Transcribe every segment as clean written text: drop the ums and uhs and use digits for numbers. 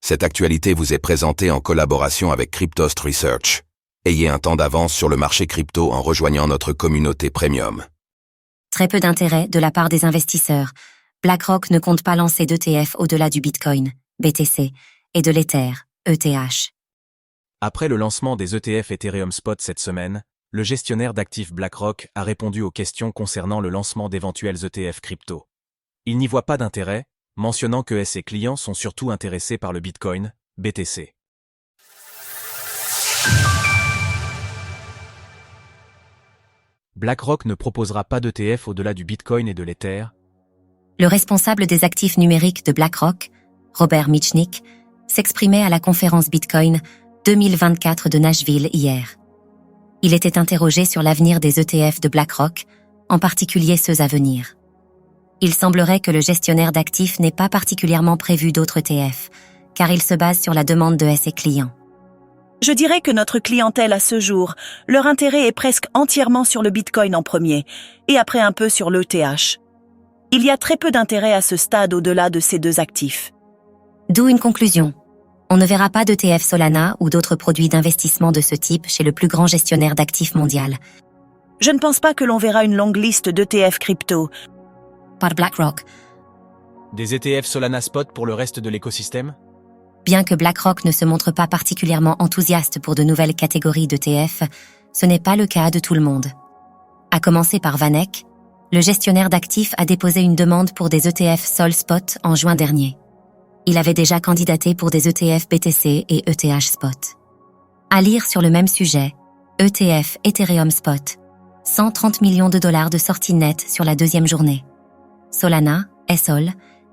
Cette actualité vous est présentée en collaboration avec Cryptost Research. Ayez un temps d'avance sur le marché crypto en rejoignant notre communauté premium. Très peu d'intérêt de la part des investisseurs. BlackRock ne compte pas lancer d'ETF au-delà du Bitcoin, BTC, et de l'Ether, ETH. Après le lancement des ETF Ethereum Spot cette semaine, le gestionnaire d'actifs BlackRock a répondu aux questions concernant le lancement d'éventuels ETF crypto. Il n'y voit pas d'intérêt, mentionnant que ses clients sont surtout intéressés par le Bitcoin, BTC. BlackRock ne proposera pas d'ETF au-delà du Bitcoin et de l'Ether. Le responsable des actifs numériques de BlackRock, Robert Mitchnick, s'exprimait à la conférence Bitcoin 2024 de Nashville hier. Il était interrogé sur l'avenir des ETF de BlackRock, en particulier ceux à venir. Il semblerait que le gestionnaire d'actifs n'ait pas particulièrement prévu d'autres ETF, car il se base sur la demande de ses clients. Je dirais que notre clientèle à ce jour, leur intérêt est presque entièrement sur le Bitcoin en premier, et après un peu sur l'ETH. Il y a très peu d'intérêt à ce stade au-delà de ces deux actifs. D'où une conclusion. On ne verra pas d'ETF Solana ou d'autres produits d'investissement de ce type chez le plus grand gestionnaire d'actifs mondial. Je ne pense pas que l'on verra une longue liste d'ETF crypto. Par BlackRock. Des ETF Solana Spot pour le reste de l'écosystème ? Bien que BlackRock ne se montre pas particulièrement enthousiaste pour de nouvelles catégories d'ETF, ce n'est pas le cas de tout le monde. À commencer par VanEck, le gestionnaire d'actifs a déposé une demande pour des ETF Sol Spot en juin dernier. Il avait déjà candidaté pour des ETF BTC et ETH Spot. À lire sur le même sujet, ETF Ethereum Spot, 130 millions de dollars de sortie nette sur la deuxième journée. Solana, SOL,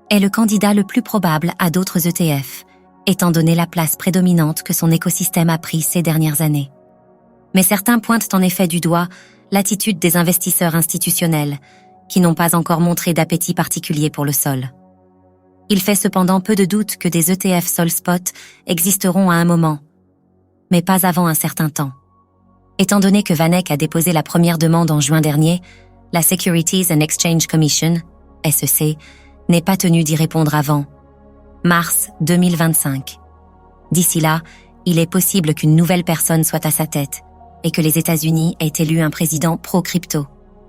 est le candidat le plus probable à d'autres ETF, étant donné la place prédominante que son écosystème a pris ces dernières années. Mais certains pointent en effet du doigt l'attitude des investisseurs institutionnels, qui n'ont pas encore montré d'appétit particulier pour le sol. Il fait cependant peu de doute que des ETF Sol Spot existeront à un moment, mais pas avant un certain temps. Étant donné que VanEck a déposé la première demande en juin dernier, la Securities and Exchange Commission, SEC, n'est pas tenue d'y répondre avant mars 2025. D'ici là, il est possible qu'une nouvelle personne soit à sa tête et que les États-Unis aient élu un président pro-crypto.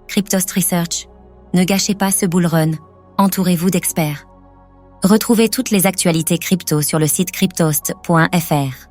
Cryptost Research, ne gâchez pas ce bull run, entourez-vous d'experts. Retrouvez toutes les actualités crypto sur le site cryptost.fr.